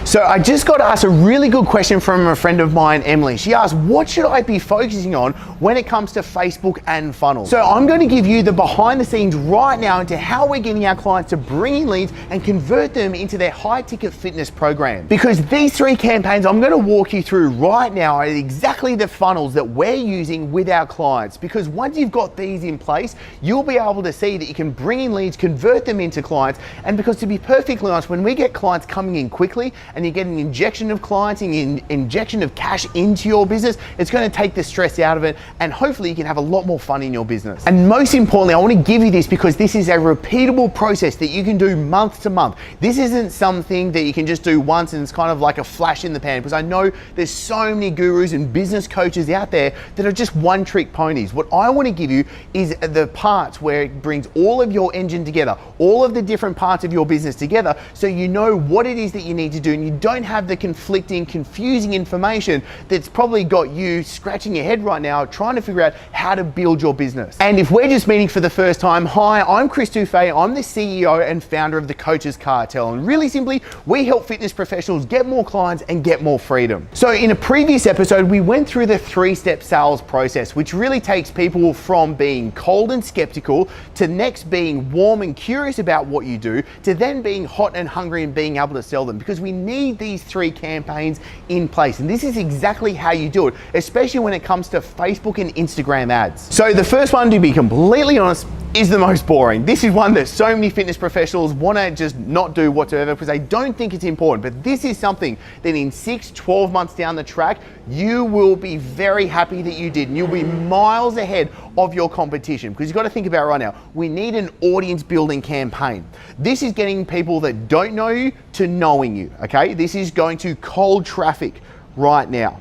So I just got asked a really good question from a friend of mine, Emily. She asked, what should I be focusing on when it comes to Facebook and funnels? So I'm going to give you the behind the scenes right now into how we're getting our clients to bring in leads and convert them into their high ticket fitness program. Because these three campaigns I'm going to walk you through right now are exactly the funnels that we're using with our clients. Because once you've got these in place, you'll be able to see that you can bring in leads, convert them into clients. And because to be perfectly honest, when we get clients coming in quickly and you get an injection of clients and an injection of cash into your business, it's going to take the stress out of it, and hopefully you can have a lot more fun in your business. And most importantly, I want to give you this because this is a repeatable process that you can do month to month. This isn't something that you can just do once and it's kind of like a flash in the pan, because I know there's so many gurus and business coaches out there that are just one trick ponies. What I want to give you is the parts where it brings all of your engine together, all of the different parts of your business together, so you know what it is that you need to do and you don't have the conflicting, confusing information that's probably got you scratching your head right now trying to figure out how to build your business. And if we're just meeting for the first time, hi, I'm Chris Dufay. I'm the CEO and founder of the Coaches Cartel. And really simply, we help fitness professionals get more clients and get more freedom. So in a previous episode, we went through the 3-step sales process, which really takes people from being cold and skeptical to next being warm and curious about what you do, to then being hot and hungry and being able to sell them, because we need these 3 campaigns in place. And this is exactly how you do it, especially when it comes to Facebook and Instagram ads. So the first one, to be completely honest, is the most boring. This is one that so many fitness professionals want to just not do whatsoever because they don't think it's important. But this is something that in 6-12 months down the track, you will be very happy that you did, and you'll be miles ahead of your competition. Because you've got to think about it right now, we need an audience building campaign. This is getting people that don't know you to knowing you, okay? This is going to cold traffic right now.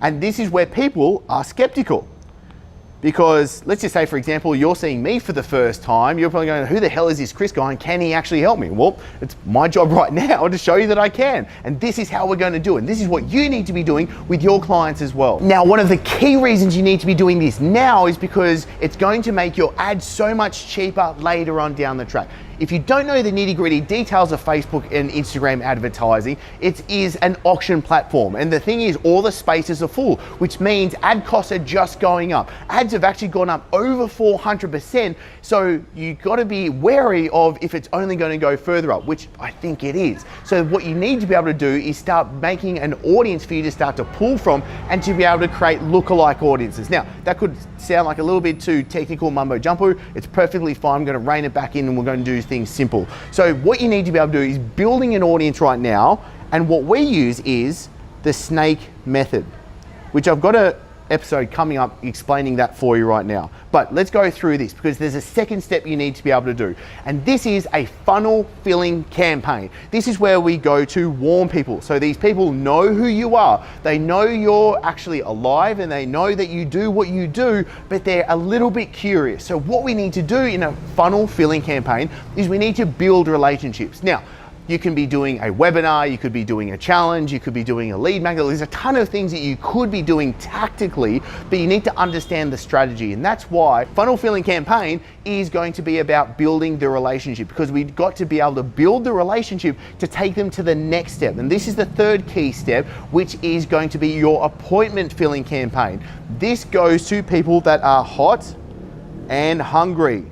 And this is where people are skeptical. Because let's just say, for example, you're seeing me for the first time, you're probably going, who the hell is this Chris guy and can he actually help me? Well, it's my job right now to show you that I can. And this is how we're going to do it. And this is what you need to be doing with your clients as well. Now, one of the key reasons you need to be doing this now is because it's going to make your ads so much cheaper later on down the track. If you don't know the nitty-gritty details of Facebook and Instagram advertising, it is an auction platform. And the thing is, all the spaces are full, which means ad costs are just going up. Ads have actually gone up over 400%. So you've got to be wary of if it's only going to go further up, which I think it is. So what you need to be able to do is start making an audience for you to start to pull from and to be able to create lookalike audiences. Now, that could sound like a little bit too technical mumbo jumbo. It's perfectly fine. I'm going to rein it back in and we're going to do things simple. So what you need to be able to do is building an audience right now, and what we use is the snake method, which I've got an episode coming up explaining that for you right now. But let's go through this because there's a second step you need to be able to do, and this is a funnel filling campaign. This is where we go to warm people. So these people know who you are, they know you're actually alive, and they know that you do what you do, but they're a little bit curious. So what we need to do in a funnel filling campaign is we need to build relationships. Now, you can be doing a webinar, you could be doing a challenge, you could be doing a lead magnet. There's a ton of things that you could be doing tactically, but you need to understand the strategy. And that's why funnel filling campaign is going to be about building the relationship, because we've got to be able to build the relationship to take them to the next step. And this is the third key step, which is going to be your appointment filling campaign. This goes to people that are hot and hungry.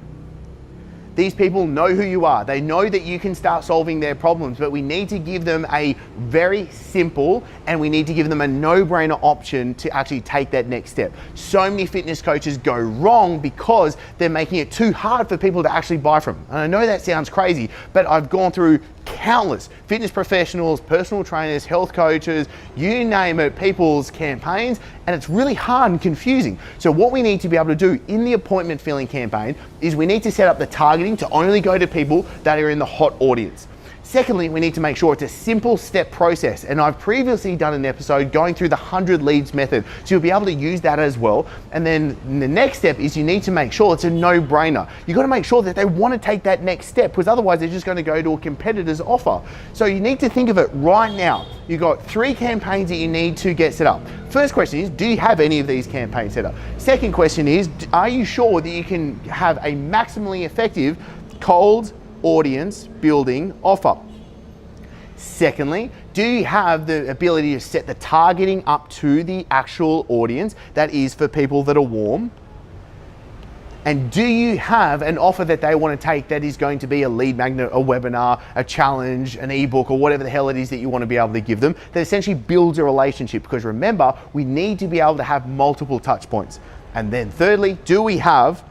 These people know who you are. They know that you can start solving their problems, but we need to give them a very simple, and we need to give them a no-brainer option to actually take that next step. So many fitness coaches go wrong because they're making it too hard for people to actually buy from. And I know that sounds crazy, but I've gone through countless fitness professionals, personal trainers, health coaches, you name it, people's campaigns, and it's really hard and confusing. So what we need to be able to do in the appointment filling campaign is we need to set up the targeting to only go to people that are in the hot audience. Secondly, we need to make sure it's a simple step process. And I've previously done an episode going through the 100 leads method. So you'll be able to use that as well. And then the next step is you need to make sure it's a no-brainer. You've got to make sure that they want to take that next step, because otherwise they're just going to go to a competitor's offer. So you need to think of it right now. You've got 3 campaigns that you need to get set up. First question is, do you have any of these campaigns set up? Second question is, are you sure that you can have a maximally effective cold audience building offer? Secondly, Do you have the ability to set the targeting up to the actual audience that is for people that are warm? And do you have an offer that they want to take that is going to be a lead magnet, a webinar, a challenge, an ebook, or whatever the hell it is that you want to be able to give them that essentially builds a relationship? Because remember, we need to be able to have multiple touch points. And then thirdly, do we have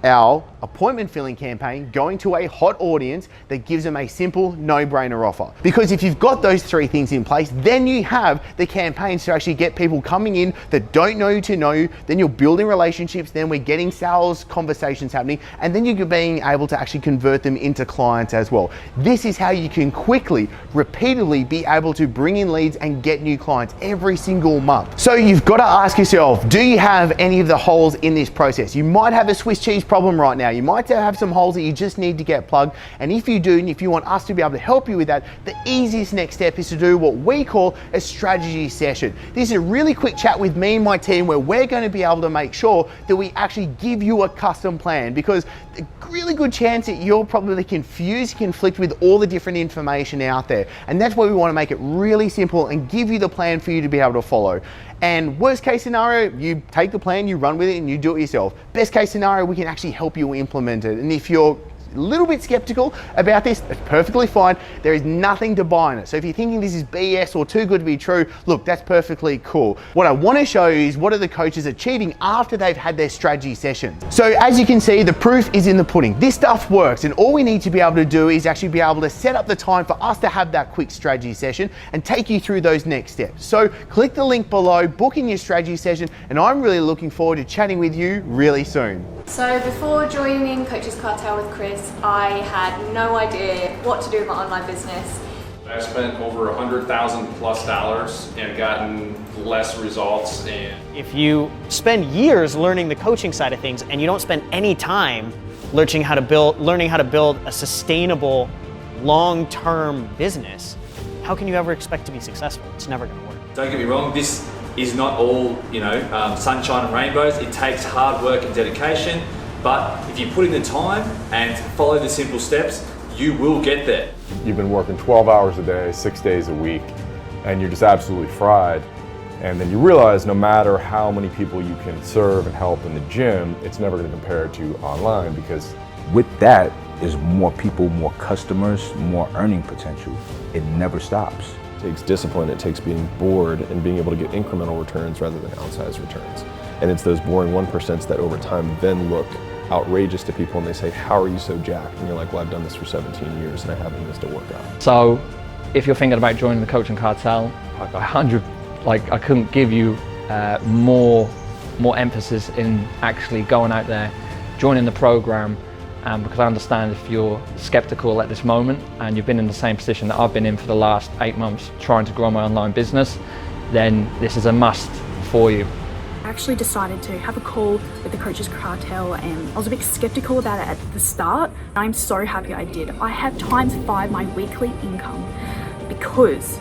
our appointment filling campaign going to a hot audience that gives them a simple no-brainer offer? Because if you've got those three things in place, then you have the campaigns to actually get people coming in that don't know you to know you, then you're building relationships, then we're getting sales conversations happening, and then you're being able to actually convert them into clients as well. This is how you can quickly, repeatedly be able to bring in leads and get new clients every single month. So you've got to ask yourself, do you have any of the holes in this process? You might have a Swiss cheese problem right now. You might have some holes that you just need to get plugged. And if you do, and if you want us to be able to help you with that, the easiest next step is to do what we call a strategy session. This is a really quick chat with me and my team where we're going to be able to make sure that we actually give you a custom plan, because a really good chance that you're probably confused, conflict with all the different information out there. And that's why we want to make it really simple and give you the plan for you to be able to follow. And worst case scenario, you take the plan, you run with it, and you do it yourself. Best case scenario, we can actually help you implement it. And if you're a little bit skeptical about this, it's perfectly fine. There is nothing to buy in it. So if you're thinking this is BS or too good to be true, look, that's perfectly cool. What I want to show you is what are the coaches achieving after they've had their strategy sessions. So as you can see, the proof is in the pudding. This stuff works, and all we need to be able to do is actually be able to set up the time for us to have that quick strategy session and take you through those next steps. So click the link below, book in your strategy session, and I'm really looking forward to chatting with you really soon. So before joining Coaches Cartel with Chris, I had no idea what to do with my online business. I've spent over $100,000+ and gotten less results. And if you spend years learning the coaching side of things and you don't spend any time learning how to build a sustainable, long-term business, how can you ever expect to be successful? It's never going to work. Don't get me wrong, this is not all, sunshine and rainbows. It takes hard work and dedication, but if you put in the time and follow the simple steps, you will get there. You've been working 12 hours a day, 6 days a week, and you're just absolutely fried. And then you realize no matter how many people you can serve and help in the gym, it's never going to compare to online, because with that is more people, more customers, more earning potential. It never stops. It takes discipline, it takes being bored and being able to get incremental returns rather than outsized returns. And it's those boring 1% that over time then look outrageous to people and they say, how are you so jacked? And you're like, well, I've done this for 17 years and I haven't missed a workout. So if you're thinking about joining the Coaching Cartel, I couldn't give you more emphasis in actually going out there, joining the program, because I understand if you're skeptical at this moment and you've been in the same position that I've been in for the last 8 months trying to grow my online business, then this is a must for you. I actually decided to have a call with the Coaches Cartel, and I was a bit skeptical about it at the start. I'm so happy I did. I have ×5 my weekly income because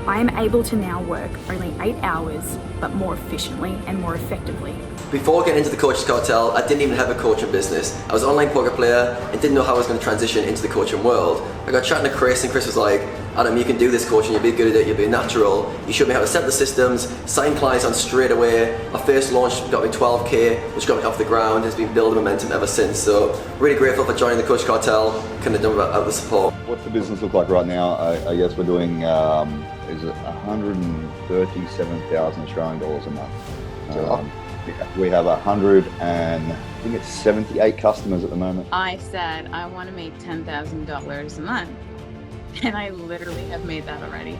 I am able to now work only 8 hours, but more efficiently and more effectively. Before getting into the Coaches Cartel, I didn't even have a coaching business. I was an online poker player and didn't know how I was going to transition into the coaching world. I got chatting to Chris, and Chris was like, Adam, you can do this coaching, you'll be good at it, you'll be natural. You showed me how to set the systems, sign clients on straight away. My first launch got me 12K, which got me off the ground. It's been building momentum ever since. So really grateful for joining the Coach Cartel. Couldn't have done without the support. What's the business look like right now? I guess we're doing, is it 137,000 Australian dollars a month. We have 78 customers at the moment. I said I want to make $10,000 a month, and I literally have made that already.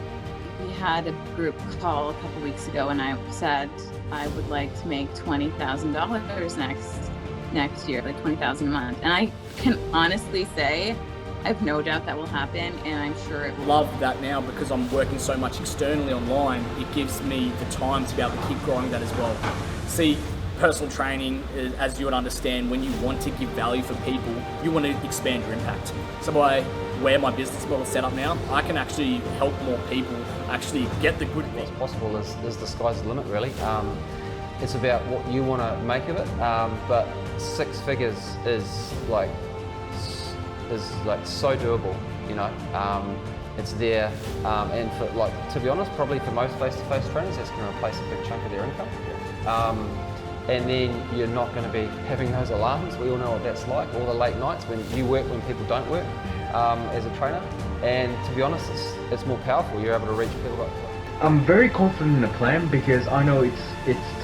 We had a group call a couple weeks ago, and I said I would like to make $20,000 next year, like $20,000 a month. And I can honestly say I have no doubt that will happen, and I'm sure it will. Love that now because I'm working so much externally online. It gives me the time to be able to keep growing that as well. See, personal training, as you would understand, when you want to give value for people, you want to expand your impact. So by where my business model is set up now, I can actually help more people actually get the good things. What's possible is the sky's the limit, really. It's about what you want to make of it, but 6 figures is like so doable, It's there, and for, like, to be honest, probably for most face-to-face trainers, that's going to replace a big chunk of their income. And then you're not going to be having those alarms. We all know what that's like, all the late nights when you work when people don't work as a trainer. And to be honest, it's more powerful. You're able to reach people like that. I'm very confident in the plan because I know it's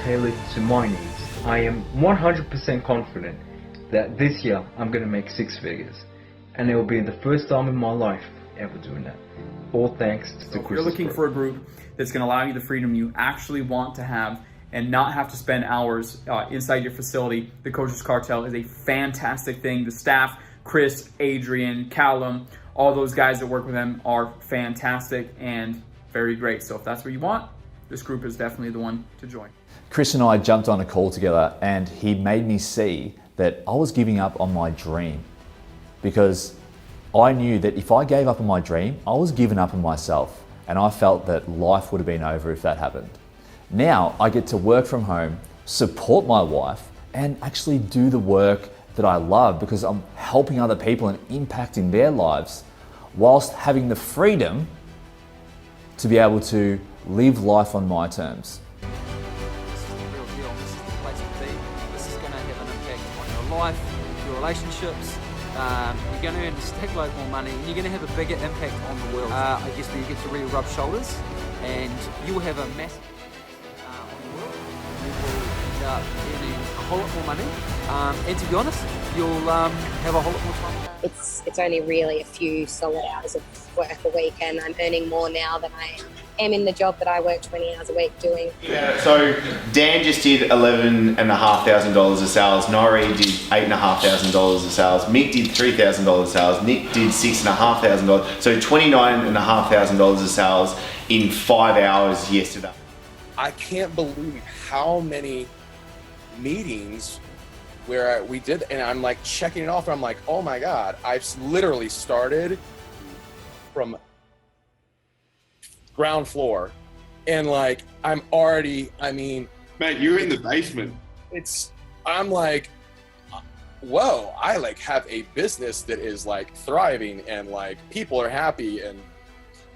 tailored to my needs. I am 100% confident that this year I'm going to make 6 figures. And it will be the first time in my life ever doing that. All thanks to Chris. If you're looking for a group that's going to allow you the freedom you actually want to have and not have to spend hours inside your facility, the Coaches Cartel is a fantastic thing. The staff, Chris, Adrian, Callum, all those guys that work with them are fantastic and very great. So if that's what you want, this group is definitely the one to join. Chris and I jumped on a call together and he made me see that I was giving up on my dream, because I knew that if I gave up on my dream, I was giving up on myself, and I felt that life would have been over if that happened. Now I get to work from home, support my wife, and actually do the work that I love because I'm helping other people and impacting their lives whilst having the freedom to be able to live life on my terms. This is the real deal. This is the place to be. This is going to have an impact on your life, your relationships. You're going to earn a stack load more money, and you're going to have a bigger impact on the world. I guess where you get to really rub shoulders, and you will have a massive earning a whole lot more money, and to be honest, you'll have a whole lot more time. It's only really a few solid hours of work a week, and I'm earning more now than I am in the job that I work 20 hours a week doing. Yeah, so Dan just did $11,500 of sales, Nori did $8,500 of sales, Mick did $3,000 of sales, Nick did $6,500, so $29,500 of sales in 5 hours yesterday. I can't believe how many meetings where we did, and I'm like checking it off, and I'm like, oh my God, I've literally started from ground floor, and like, I'm already, I mean. Mate, you're in the basement. I'm like, whoa, I like have a business that is like thriving, and like people are happy, and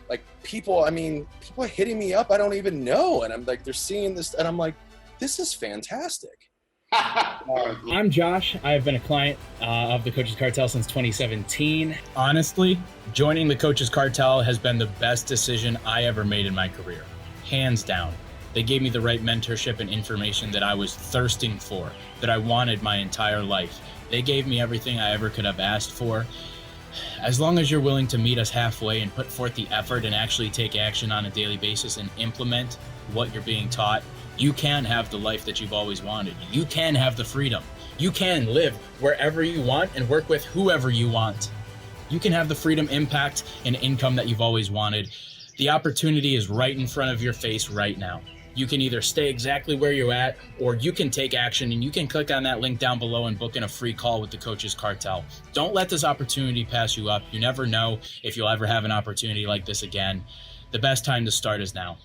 like people are hitting me up I don't even know, and I'm like, they're seeing this, and I'm like, this is fantastic. I'm Josh. I've been a client of the Coaches Cartel since 2017. Honestly, joining the Coaches Cartel has been the best decision I ever made in my career. Hands down. They gave me the right mentorship and information that I was thirsting for, that I wanted my entire life. They gave me everything I ever could have asked for. As long as you're willing to meet us halfway and put forth the effort and actually take action on a daily basis and implement what you're being taught, you can have the life that you've always wanted. You can have the freedom. You can live wherever you want and work with whoever you want. You can have the freedom, impact, and income that you've always wanted. The opportunity is right in front of your face right now. You can either stay exactly where you're at, or you can take action, and you can click on that link down below and book in a free call with the Coaches Cartel. Don't let this opportunity pass you up. You never know if you'll ever have an opportunity like this again. The best time to start is now.